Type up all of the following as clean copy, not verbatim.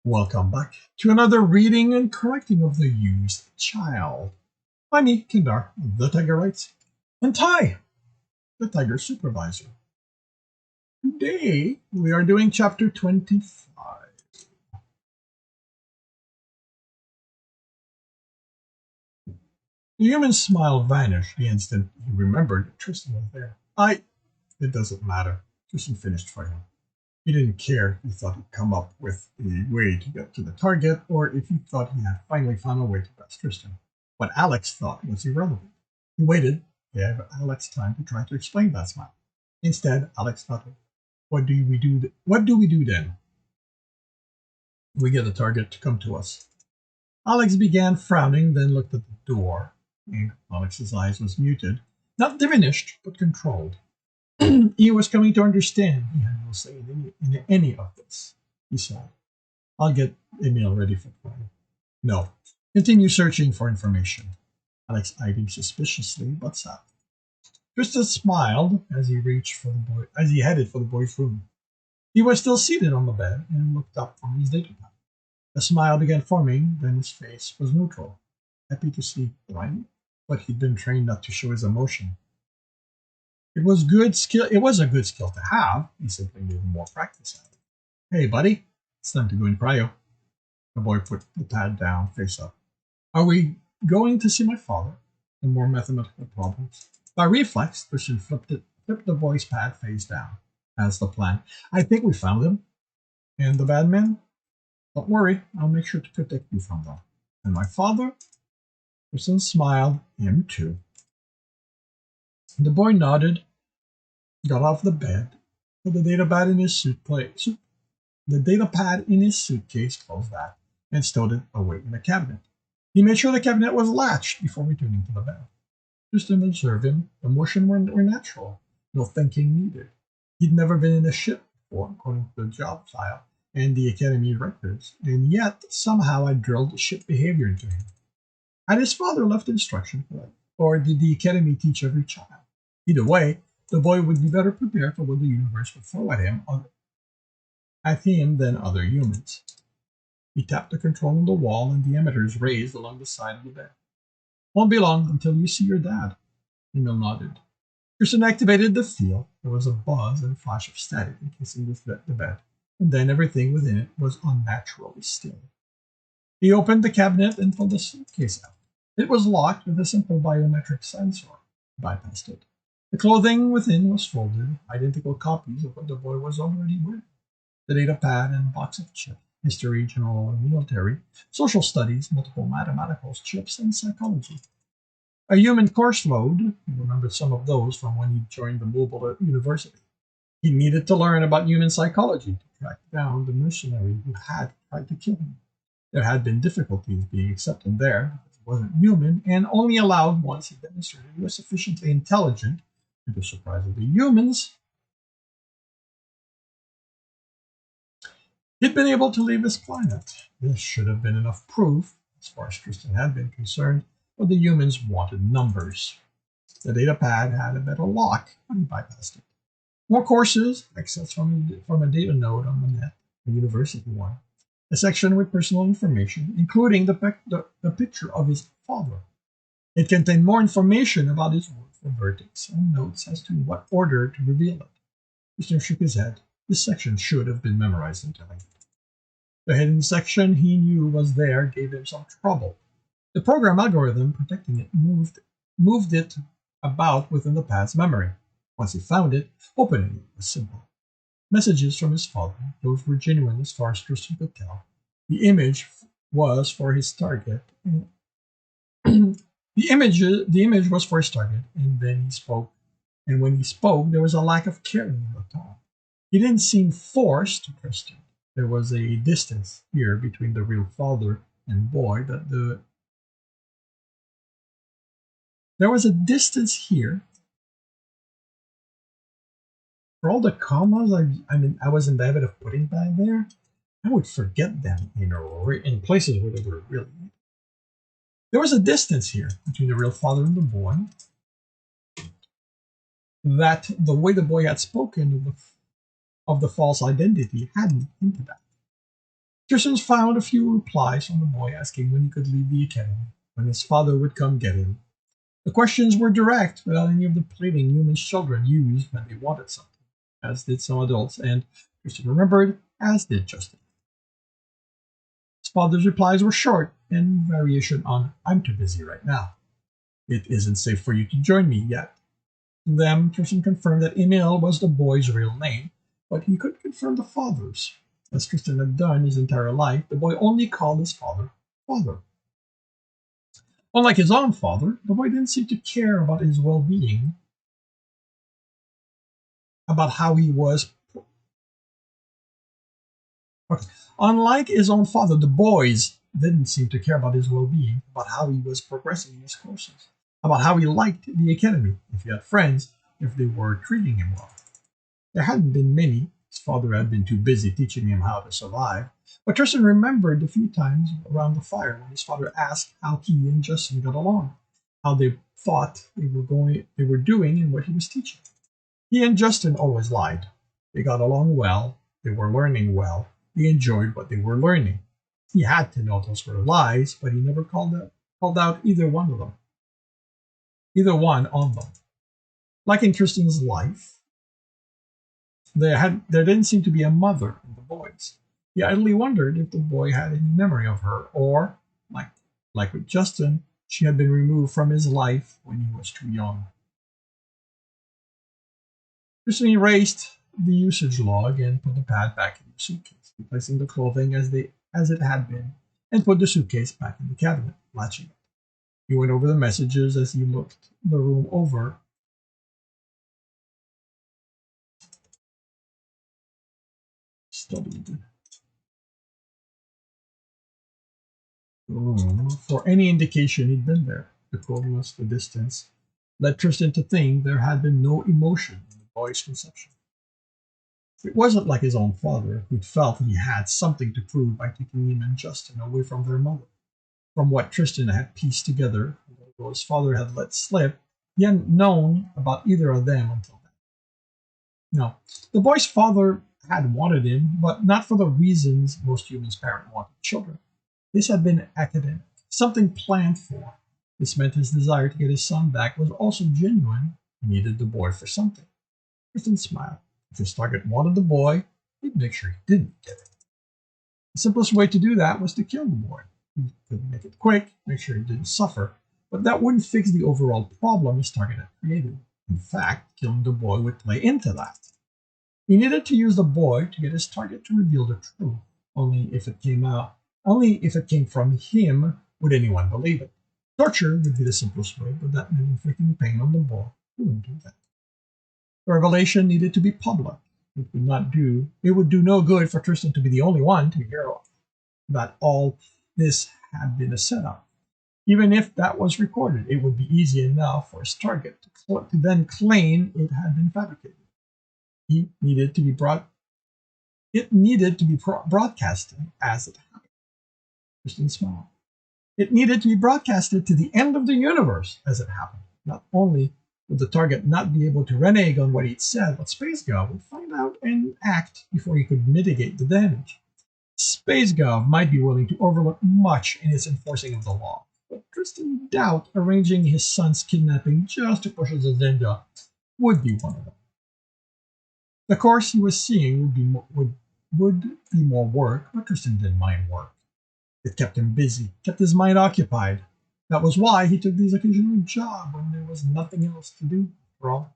Welcome back to another reading and correcting of the used child. By me, Kindar, the Tiger Writes, and Ty, the Tiger Supervisor. Today, we are doing chapter 25. The human's smile vanished the instant he remembered that Tristan was there. It doesn't matter. Tristan finished for him. He didn't care if he thought he'd come up with a way to get to the target, or if he thought he had finally found a way to pass Tristan. What Alex thought was irrelevant. He waited, gave Alex time to try to explain that smile. Instead, Alex thought, What do we do then? We get a target to come to us. Alex began frowning, then looked at the door. Alex's eyes was muted, not diminished, but controlled. He was coming to understand he had no say in any of this. He said, I'll get Emil ready for you. No, continue searching for information. Alex eyed him suspiciously, but sat. Tristan smiled as he headed for the boy's room. He was still seated on the bed and looked up from his data pad. A smile began forming, then his face was neutral. Happy to see Brian, but he'd been trained not to show his emotion. It was a good skill to have. He simply needed more practice at it. Hey, buddy, it's time to go in cryo. The boy put the pad down, face up. Are we going to see my father? And more mathematical problems. By reflex, Tristan flipped the boy's pad face down. That's the plan. I think we found him. And the bad men? Don't worry, I'll make sure to protect you from them. And my father? Tristan smiled, him too. The boy nodded, got off the bed, put the data pad in his suitcase, closed that, and stowed it away in the cabinet. He made sure the cabinet was latched before returning to the bed. Tristan observed him. The motion were natural, no thinking needed. He'd never been in a ship before, according to the job file and the Academy records, and yet somehow I drilled ship behavior into him. Had his father left instruction for it, or did the Academy teach every child? Either way, the boy would be better prepared for what the universe would throw at him than other humans. He tapped the control on the wall, and the emitters raised along the side of the bed. Won't be long until you see your dad. Emil nodded. Tristan activated the field. There was a buzz and a flash of static encasing the bed, and then everything within it was unnaturally still. He opened the cabinet and pulled the suitcase out. It was locked with a simple biometric sensor. He bypassed it. The clothing within was folded, identical copies of what the boy was already wearing. The data pad and box of chips, history, general and military, social studies, multiple mathematicals, chips, and psychology. A human course load, he remembered some of those from when he joined the Mobile University. He needed to learn about human psychology to track down the mercenary who had tried to kill him. There had been difficulties being accepted there because he wasn't human and only allowed once he demonstrated he was sufficiently intelligent. To the surprise of the humans, he'd been able to leave his planet. This should have been enough proof, as far as Tristan had been concerned, but the humans wanted numbers. The data pad had a better lock, but he bypassed it. More courses, access from a data node on the net, a university one. A section with personal information, including the picture of his father. It contained more information about his work for verdicts and notes as to what order to reveal it. Tristan shook his head. This section should have been memorized in telling it. The hidden section he knew was there gave him some trouble. The program algorithm protecting it moved it about within the pad's memory. Once he found it, opening it was simple. Messages from his father, those were genuine as far as Tristan could tell. The image was for his target. The image was for his target, and then he spoke. And when he spoke, there was a lack of caring in the tone. He didn't seem forced to Tristan. There was a distance here between the real father and boy there was a distance here. For all the commas I was in the habit of putting back there, I would forget them in places where they were really needed. There was a distance here between the real father and the boy that the way the boy had spoken of the false identity hadn't hinted at. Tristan found a few replies from the boy asking when he could leave the academy, when his father would come get him. The questions were direct, without any of the pleading human children use when they wanted something, as did some adults, and Tristan remembered, as did Justin. His father's replies were short and variation on "I'm too busy right now." "It isn't safe for you to join me yet." To them, Tristan confirmed that Emil was the boy's real name, but he couldn't confirm the father's. As Tristan had done his entire life, the boy only called his father father. Unlike his own father, the boy didn't seem to care about his well-being, about how he was. Okay. Unlike his own father, the boys didn't seem to care about his well-being, about how he was progressing in his courses, about how he liked the academy, if he had friends, if they were treating him well. There hadn't been many. His father had been too busy teaching him how to survive. But Tristan remembered the few times around the fire when his father asked how he and Justin got along, how they thought they were doing, and what he was teaching. He and Justin always lied. They got along well. They were learning well. They enjoyed what they were learning. He had to know those were lies, but he never called out either one of them, either one on them. Like in Tristan's life, there didn't seem to be a mother in the boys. He idly wondered if the boy had any memory of her, or, like with Justin, she had been removed from his life when he was too young. Tristan erased the usage log and put the pad back in the suitcase, replacing the clothing as it had been, and put the suitcase back in the cabinet, latching it. He went over the messages as he looked the room over. Studied the room for any indication he'd been there. The coldness, the distance, led Tristan to think there had been no emotion in the boy's conception. It wasn't like his own father, who'd felt he had something to prove by taking him and Justin away from their mother. From what Tristan had pieced together, although his father had let slip, he hadn't known about either of them until then. No, the boy's father had wanted him, but not for the reasons most humans' parents wanted children. This had been academic, something planned for. This meant his desire to get his son back was also genuine. He needed the boy for something. Tristan smiled. If his target wanted the boy, he'd make sure he didn't get it. The simplest way to do that was to kill the boy. He could make it quick, make sure he didn't suffer, but that wouldn't fix the overall problem his target had created. In fact, killing the boy would play into that. He needed to use the boy to get his target to reveal the truth. Only if it came from him would anyone believe it. Torture would be the simplest way, but that meant inflicting pain on the boy. He wouldn't do that. The revelation needed to be public. It would do no good for Tristan to be the only one to hear that all this had been a setup. Even if that was recorded, it would be easy enough for his target to then claim it had been fabricated. It needed to be broadcasted as it happened. Tristan smiled. It needed to be broadcasted to the end of the universe as it happened. Not only would the target not be able to renege on what he'd said, but SpaceGov would find out and act before he could mitigate the damage. SpaceGov might be willing to overlook much in its enforcing of the law, but Tristan doubted arranging his son's kidnapping just to push his agenda would be one of them. The course he was seeing would be more work, but Tristan didn't mind work. It kept him busy, kept his mind occupied. That was why he took these occasional jobs when there was nothing else to do, after all.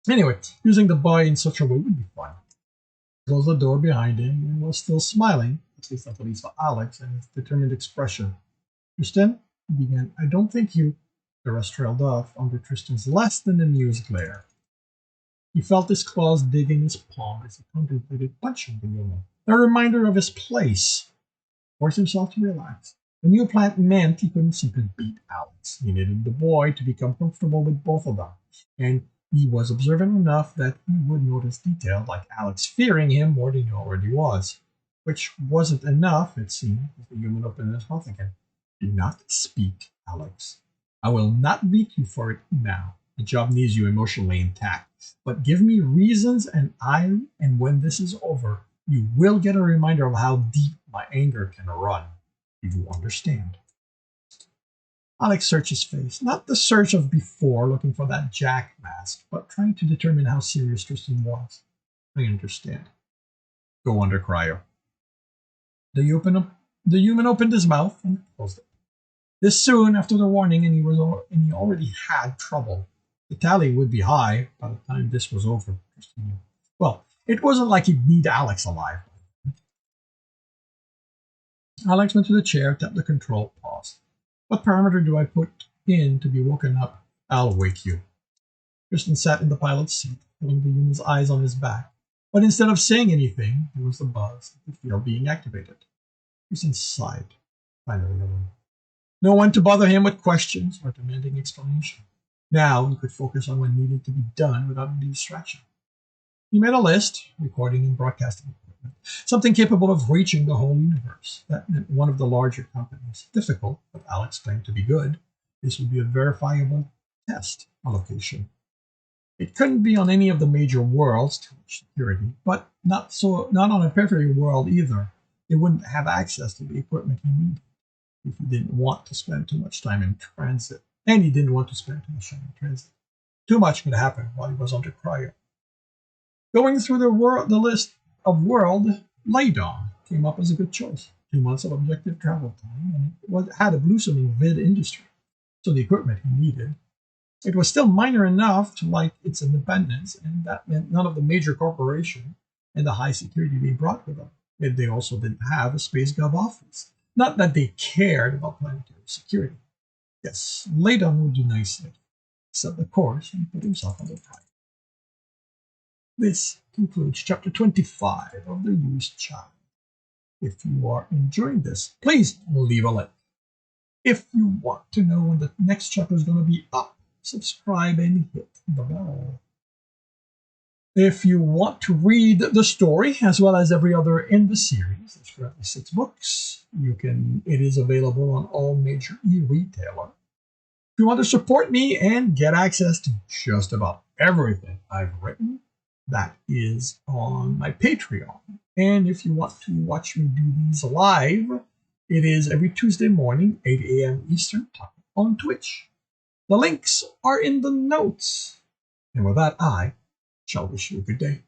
Anyway, using the boy in such a way would be fun. He closed the door behind him and was still smiling, at least until he saw Alex and his determined expression. "Tristan," he began, "I don't think you—" The rest trailed off under Tristan's less than amused glare. He felt his claws digging his palm as he contemplated punching the human. A reminder of his place. Forced himself to relax. The new plan meant he couldn't simply beat Alex. He needed the boy to become comfortable with both of them, and he was observant enough that he would notice details like Alex fearing him more than he already was, which wasn't enough, it seemed, as the human opened his mouth again. "Do not speak, Alex. I will not beat you for it now. The job needs you emotionally intact. But give me reasons and when this is over, You will get a reminder of how deep my anger can run. You understand. Alex searched his face, not the search of before looking for that Jack mask, but trying to determine how serious Tristan was. I understand. Go under cryo. The human opened his mouth and closed it. This soon after the warning, and he already had trouble. The tally would be high by the time this was over. Tristan knew. Well, it wasn't like he'd need Alex alive. Alex went to the chair, tapped the control, paused. What parameter do I put in to be woken up? I'll wake you. Tristan sat in the pilot's seat, feeling the human's eyes on his back. But instead of saying anything, there was the buzz, the field being activated. Tristan sighed, finally alone. No one to bother him with questions or demanding explanation. Now he could focus on what needed to be done without any distraction. He made a list, recording and broadcasting equipment, something capable of reaching the whole universe. That meant one of the larger companies. Difficult, but Alex claimed to be good. This would be a verifiable test allocation. It couldn't be on any of the major worlds, too much security, but not on a periphery world either. They wouldn't have access to the equipment he needed if he didn't want to spend too much time in transit. And he didn't want to spend too much time in transit. Too much could happen while he was under cryo. Going through the list of world, Lydon came up as a good choice. 2 months of objective travel time, and it had a blossoming vid industry, so the equipment he needed. It was still minor enough to like its independence, and that meant none of the major corporation and the high security they brought with them. And they also didn't have a Space Gov office. Not that they cared about planetary security. Yes, Lydon would do nicely. Set the course and put himself on the prize. This concludes chapter 25 of The Used Child. If you are enjoying this, please leave a like. If you want to know when the next chapter is going to be up, subscribe and hit the bell. If you want to read the story as well as every other in the series, there's currently 6 books. It is available on all major e-retailers. If you want to support me and get access to just about everything I've written, that is on my Patreon. And if you want to watch me do these live, it is every Tuesday morning, 8 a.m. Eastern Time on Twitch. The links are in the notes. And with that, I shall wish you a good day.